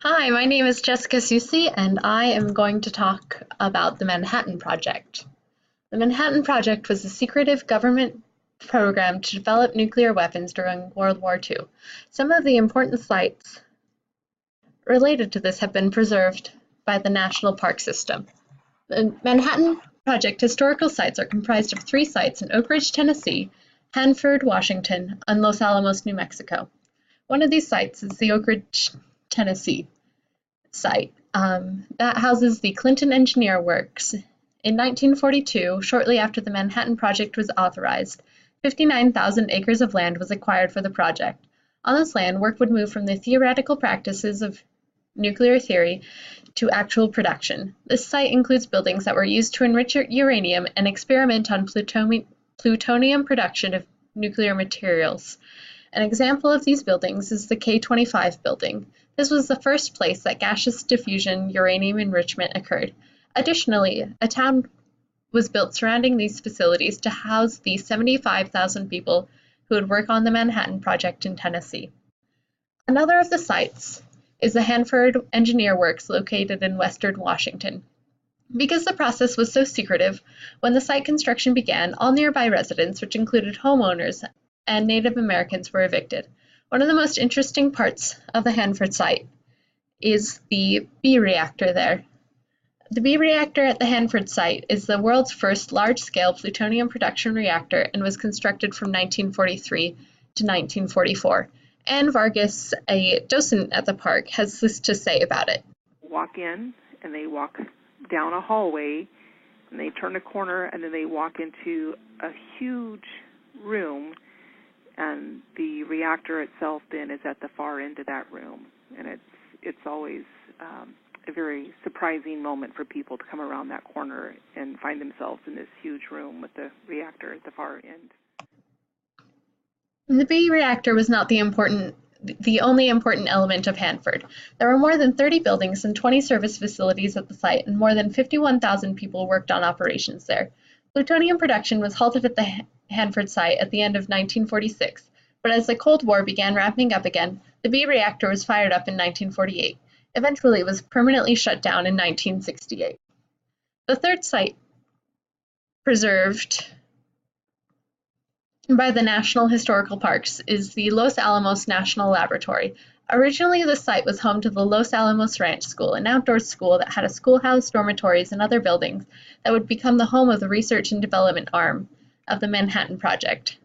Hi, my name is Jessica Susi, and I am going to talk about the Manhattan Project. The Manhattan Project was a secretive government program to develop nuclear weapons during World War II. Some of the important sites related to this have been preserved by the National Park System. The Manhattan Project historical sites are comprised of three sites in Oak Ridge, Tennessee, Hanford, Washington, and Los Alamos, New Mexico. One of these sites is the Oak Ridge, Tennessee site that houses the Clinton Engineer Works. In 1942, shortly after the Manhattan Project was authorized, 59,000 acres of land was acquired for the project. On this land, work would move from the theoretical practices of nuclear theory to actual production. This site includes buildings that were used to enrich uranium and experiment on plutonium production of nuclear materials. An example of these buildings is the K-25 building. This was the first place that gaseous diffusion uranium enrichment occurred. Additionally, a town was built surrounding these facilities to house the 75,000 people who would work on the Manhattan Project in Tennessee. Another of the sites is the Hanford Engineer Works located in western Washington. Because the process was so secretive, when the site construction began, all nearby residents, which included homeowners and Native Americans, were evicted. One of the most interesting parts of the Hanford site is the B reactor there. The B reactor at the Hanford site is the world's first large-scale plutonium production reactor and was constructed from 1943 to 1944. Anne Vargas, a docent at the park, has this to say about it. Walk in and they walk down a hallway and they turn a corner and then they walk into a huge room, and the reactor itself then is at the far end of that room, and it's always a very surprising moment for people to come around that corner and find themselves in this huge room with the reactor at the far end. The B reactor was not the only important element of Hanford. There were more than 30 buildings and 20 service facilities at the site, and more than 51,000 people worked on operations there. Plutonium production was halted at the Hanford site at the end of 1946, but as the Cold War began ramping up again, the B reactor was fired up in 1948. Eventually, it was permanently shut down in 1968. The third site preserved by the National Historical Parks is the Los Alamos National Laboratory. Originally, the site was home to the Los Alamos Ranch School, an outdoor school that had a schoolhouse, dormitories, and other buildings that would become the home of the research and development arm of the Manhattan Project.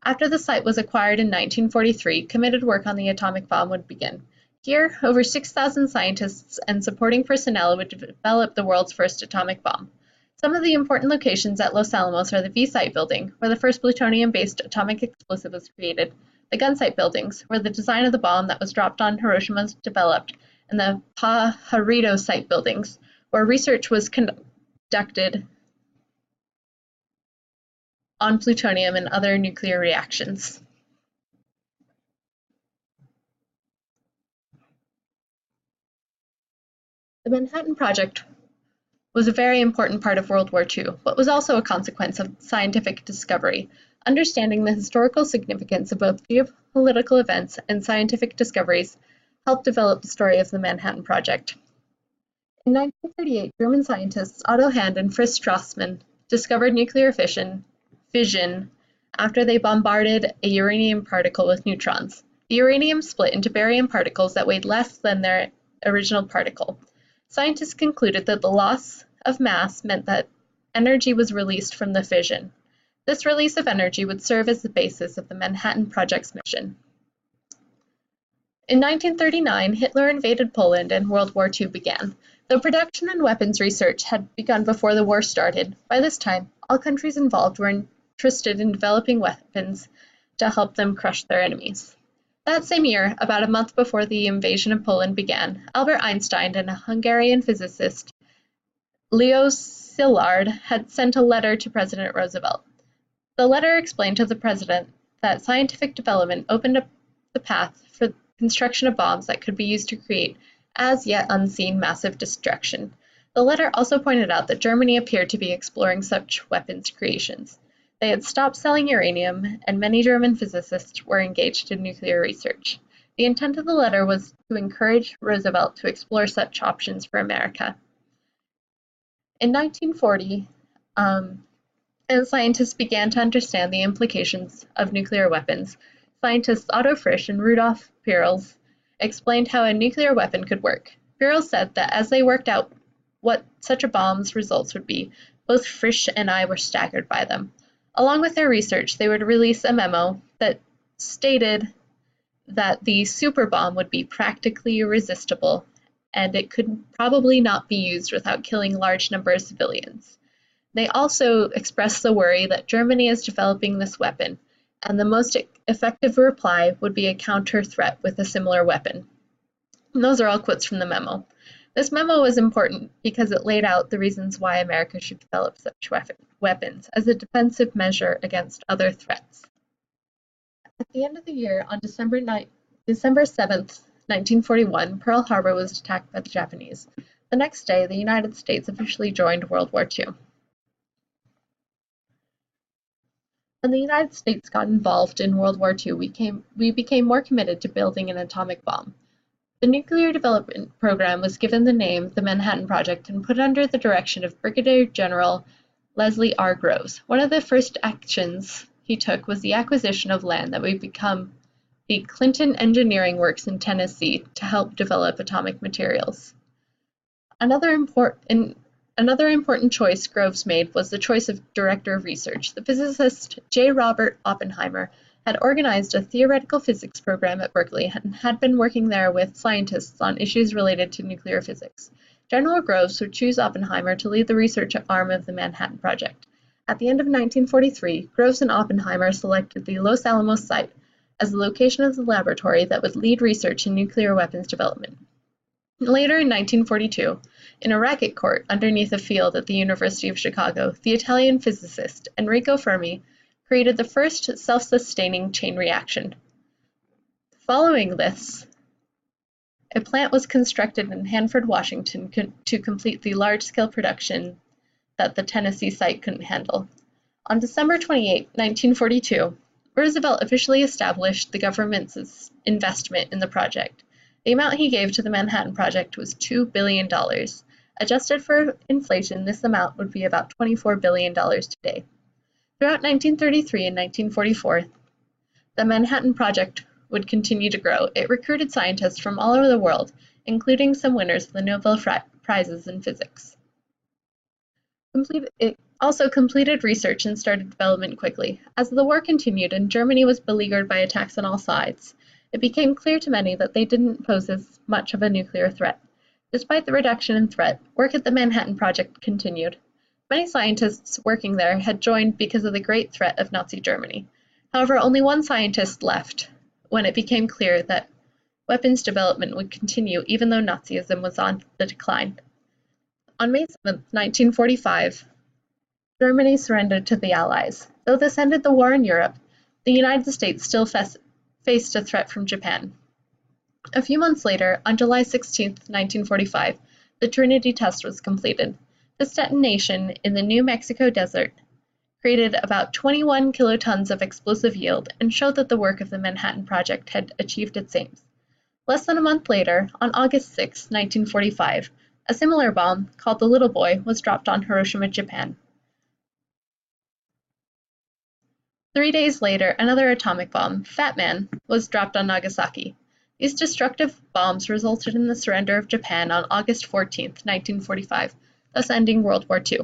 After the site was acquired in 1943, committed work on the atomic bomb would begin. Here, over 6,000 scientists and supporting personnel would develop the world's first atomic bomb. Some of the important locations at Los Alamos are the V-Site building, where the first plutonium-based atomic explosive was created, the Gun-Site buildings, where the design of the bomb that was dropped on Hiroshima was developed, and the Pajarito Site buildings, where research was conducted on plutonium and other nuclear reactions. The Manhattan Project was a very important part of World War II, but was also a consequence of scientific discovery. Understanding the historical significance of both geopolitical events and scientific discoveries helped develop the story of the Manhattan Project. In 1938, German scientists Otto Hahn and Fritz Strassmann discovered nuclear fission after they bombarded a uranium particle with neutrons. The uranium split into barium particles that weighed less than their original particle. Scientists concluded that the loss of mass meant that energy was released from the fission. This release of energy would serve as the basis of the Manhattan Project's mission. In 1939, Hitler invaded Poland and World War II began. Though production and weapons research had begun before the war started, by this time, all countries involved were interested in developing weapons to help them crush their enemies. That same year, about a month before the invasion of Poland began, Albert Einstein and a Hungarian physicist, Leo Szilard, had sent a letter to President Roosevelt. The letter explained to the president that scientific development opened up the path for the construction of bombs that could be used to create as yet unseen massive destruction. The letter also pointed out that Germany appeared to be exploring such weapons creations. They had stopped selling uranium, and many German physicists were engaged in nuclear research. The intent of the letter was to encourage Roosevelt to explore such options for America. In 1940, as scientists began to understand the implications of nuclear weapons, scientists Otto Frisch and Rudolf Peierls explained how a nuclear weapon could work. Peierls said that as they worked out what such a bomb's results would be, both Frisch and I were staggered by them. Along with their research, they would release a memo that stated that the super bomb would be practically irresistible and it could probably not be used without killing large numbers of civilians. They also expressed the worry that Germany is developing this weapon, and the most effective reply would be a counter threat with a similar weapon. And those are all quotes from the memo. This memo was important because it laid out the reasons why America should develop such weapons as a defensive measure against other threats. At the end of the year, on December 7th, 1941, Pearl Harbor was attacked by the Japanese. The next day, the United States officially joined World War II. When the United States got involved in World War II, we became more committed to building an atomic bomb. The nuclear development program was given the name the Manhattan Project and put under the direction of Brigadier General Leslie R. Groves. One of the first actions he took was the acquisition of land that would become the Clinton Engineering Works in Tennessee to help develop atomic materials. Another important choice Groves made was the choice of director of research. The physicist J. Robert Oppenheimer had organized a theoretical physics program at Berkeley and had been working there with scientists on issues related to nuclear physics. General Groves would choose Oppenheimer to lead the research arm of the Manhattan Project. At the end of 1943, Groves and Oppenheimer selected the Los Alamos site as the location of the laboratory that would lead research in nuclear weapons development. Later in 1942, in a racket court underneath a field at the University of Chicago, the Italian physicist Enrico Fermi created the first self-sustaining chain reaction. Following this, a plant was constructed in Hanford, Washington to complete the large-scale production that the Tennessee site couldn't handle. On December 28, 1942, Roosevelt officially established the government's investment in the project. The amount he gave to the Manhattan Project was $2 billion. Adjusted for inflation, this amount would be about $24 billion today. Throughout 1933 and 1944, the Manhattan Project would continue to grow. It recruited scientists from all over the world, including some winners of the Nobel Prizes in physics. It also completed research and started development quickly. As the war continued and Germany was beleaguered by attacks on all sides, it became clear to many that they didn't pose as much of a nuclear threat. Despite the reduction in threat, work at the Manhattan Project continued. Many scientists working there had joined because of the great threat of Nazi Germany. However, only one scientist left when it became clear that weapons development would continue even though Nazism was on the decline. On May 7, 1945, Germany surrendered to the Allies. Though this ended the war in Europe, the United States still faced a threat from Japan. A few months later, on July 16, 1945, the Trinity test was completed. This detonation in the New Mexico desert created about 21 kilotons of explosive yield and showed that the work of the Manhattan Project had achieved its aims. Less than a month later, on August 6, 1945, a similar bomb, called the Little Boy, was dropped on Hiroshima, Japan. 3 days later, another atomic bomb, Fat Man, was dropped on Nagasaki. These destructive bombs resulted in the surrender of Japan on August 14, 1945, thus ending World War II.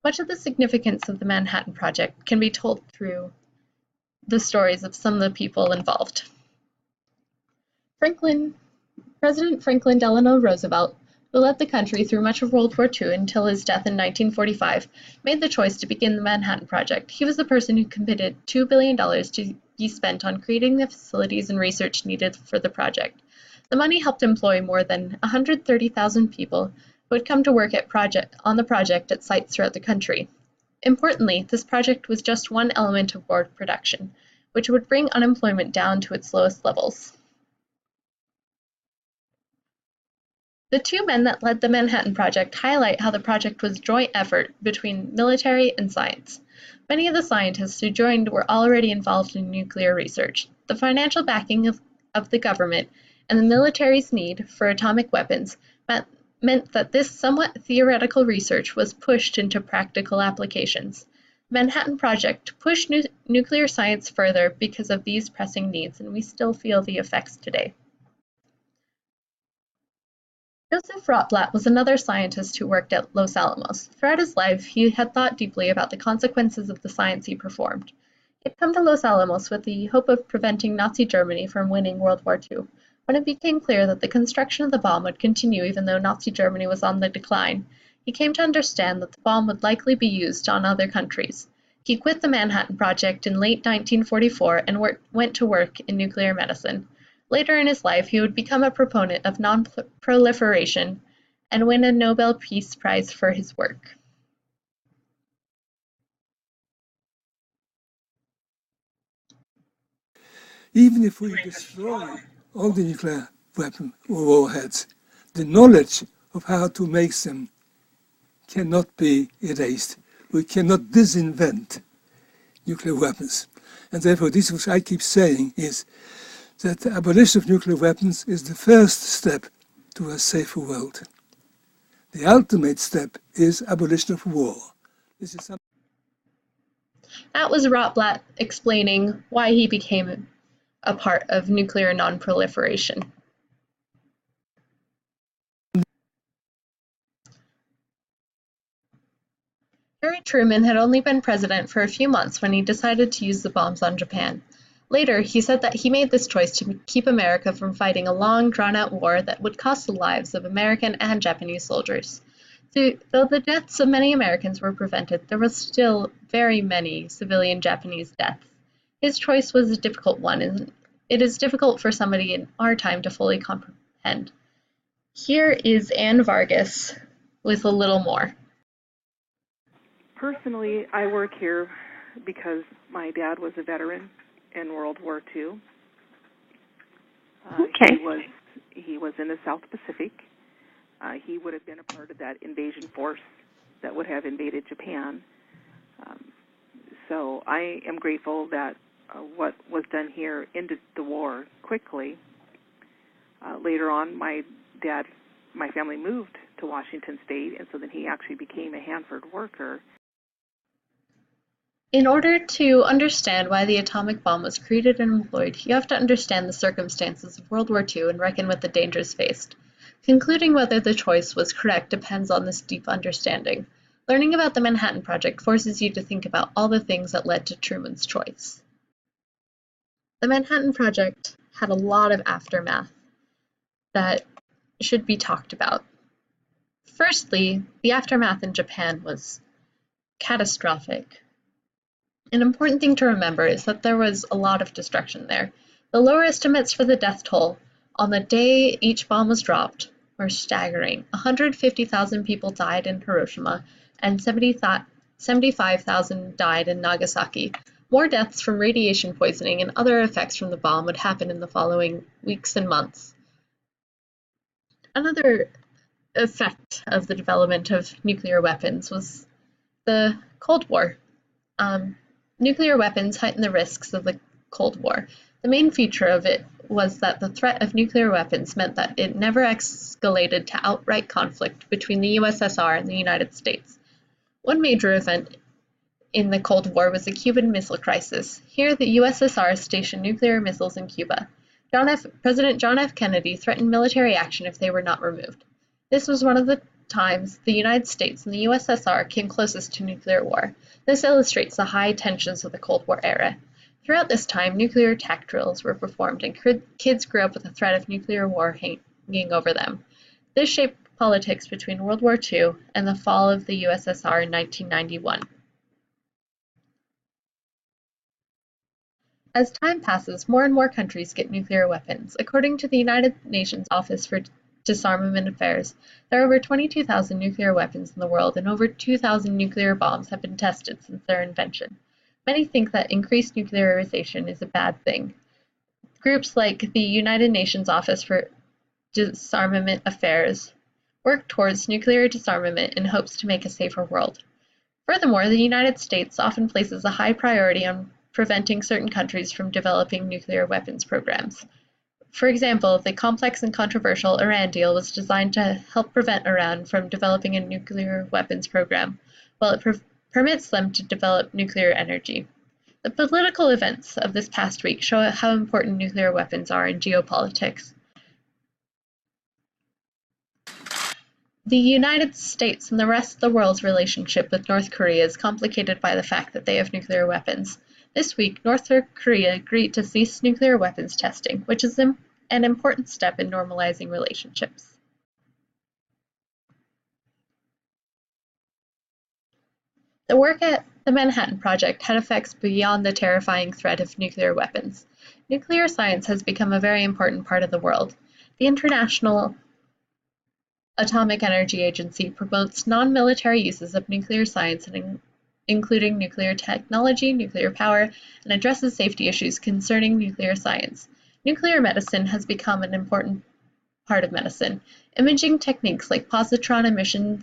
Much of the significance of the Manhattan Project can be told through the stories of some of the people involved. President Franklin Delano Roosevelt, who led the country through much of World War II until his death in 1945, made the choice to begin the Manhattan Project. He was the person who committed $2 billion to be spent on creating the facilities and research needed for the project. The money helped employ more than 130,000 people who would come to work on the project at sites throughout the country. Importantly, this project was just one element of war production, which would bring unemployment down to its lowest levels. The two men that led the Manhattan Project highlight how the project was a joint effort between military and science. Many of the scientists who joined were already involved in nuclear research. The financial backing of of the government and the military's need for atomic weapons meant that this somewhat theoretical research was pushed into practical applications. The Manhattan Project pushed nuclear science further because of these pressing needs, and we still feel the effects today. Joseph Rotblat was another scientist who worked at Los Alamos. Throughout his life, he had thought deeply about the consequences of the science he performed. He had come to Los Alamos with the hope of preventing Nazi Germany from winning World War II. When it became clear that the construction of the bomb would continue even though Nazi Germany was on the decline, he came to understand that the bomb would likely be used on other countries. He quit the Manhattan Project in late 1944 and went to work in nuclear medicine. Later in his life, he would become a proponent of non-proliferation and win a Nobel Peace Prize for his work. Even if we destroy all the nuclear weapon or warheads, the knowledge of how to make them cannot be erased. We cannot disinvent nuclear weapons. And therefore, this which I keep saying is that the abolition of nuclear weapons is the first step to a safer world. The ultimate step is abolition of war. This is something. That was Rotblat explaining why he became a part of nuclear non-proliferation. Harry Truman had only been president for a few months when he decided to use the bombs on Japan. Later, he said that he made this choice to keep America from fighting a long, drawn-out war that would cost the lives of American and Japanese soldiers. Though the deaths of many Americans were prevented, there were still very many civilian Japanese deaths. His choice was a difficult one, and it is difficult for somebody in our time to fully comprehend. Here is Anne Vargas with a little more. Personally, I work here because my dad was a veteran in World War II. Okay. He was in the South Pacific. He would have been a part of that invasion force that would have invaded Japan. So I am grateful that what was done here ended the war quickly. Later on, my family moved to Washington State, and so then he actually became a Hanford worker. In order to understand why the atomic bomb was created and employed, you have to understand the circumstances of World War II and reckon with the dangers faced. Concluding whether the choice was correct depends on this deep understanding. Learning about the Manhattan Project forces you to think about all the things that led to Truman's choice. The Manhattan Project had a lot of aftermath that should be talked about. Firstly, the aftermath in Japan was catastrophic. An important thing to remember is that there was a lot of destruction there. The lower estimates for the death toll on the day each bomb was dropped were staggering. 150,000 people died in Hiroshima and 75,000 died in Nagasaki. More deaths from radiation poisoning and other effects from the bomb would happen in the following weeks and months. Another effect of the development of nuclear weapons was the Cold War. Nuclear weapons heightened the risks of the Cold War. The main feature of it was that the threat of nuclear weapons meant that it never escalated to outright conflict between the USSR and the United States. One major event in the Cold War was the Cuban Missile Crisis. Here, the USSR stationed nuclear missiles in Cuba. President John F. Kennedy threatened military action if they were not removed. This was one of the times the United States and the USSR came closest to nuclear war. This illustrates the high tensions of the Cold War era. Throughout this time, nuclear attack drills were performed, and kids grew up with the threat of nuclear war hanging over them. This shaped politics between World War II and the fall of the USSR in 1991. As time passes, more and more countries get nuclear weapons. According to the United Nations Office for Disarmament Affairs, there are over 22,000 nuclear weapons in the world, and over 2,000 nuclear bombs have been tested since their invention. Many think that increased nuclearization is a bad thing. Groups like the United Nations Office for Disarmament Affairs work towards nuclear disarmament in hopes to make a safer world. Furthermore, the United States often places a high priority on preventing certain countries from developing nuclear weapons programs. For example, the complex and controversial Iran deal was designed to help prevent Iran from developing a nuclear weapons program, while it permits them to develop nuclear energy. The political events of this past week show how important nuclear weapons are in geopolitics. The United States and the rest of the world's relationship with North Korea is complicated by the fact that they have nuclear weapons. This week, North Korea agreed to cease nuclear weapons testing, which is an important step in normalizing relationships. The work at the Manhattan Project had effects beyond the terrifying threat of nuclear weapons. Nuclear science has become a very important part of the world. The International Atomic Energy Agency promotes non-military uses of nuclear science, including nuclear technology, nuclear power, and addresses safety issues concerning nuclear science. Nuclear medicine has become an important part of medicine. Imaging techniques like positron emission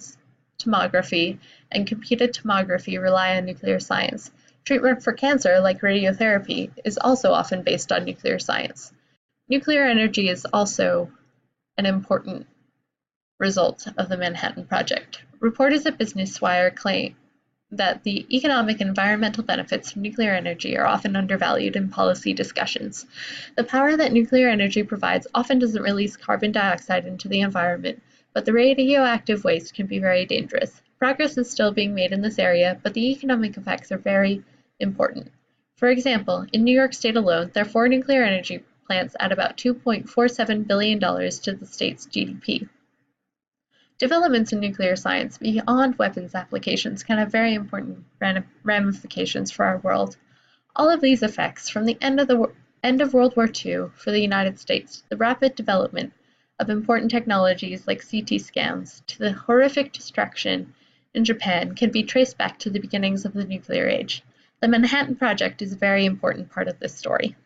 tomography and computed tomography rely on nuclear science. Treatment for cancer, like radiotherapy, is also often based on nuclear science. Nuclear energy is also an important result of the Manhattan Project. Reporters at Business Wire claim that the economic and environmental benefits of nuclear energy are often undervalued in policy discussions. The power that nuclear energy provides often doesn't release carbon dioxide into the environment, but the radioactive waste can be very dangerous. Progress is still being made in this area, but the economic effects are very important. For example, in New York State alone, there are 4 nuclear energy plants at about $2.47 billion to the state's GDP. Developments in nuclear science beyond weapons applications can have very important ramifications for our world. All of these effects, from the end of World War II for the United States, the rapid development of important technologies like CT scans, to the horrific destruction in Japan, can be traced back to the beginnings of the nuclear age. The Manhattan Project is a very important part of this story.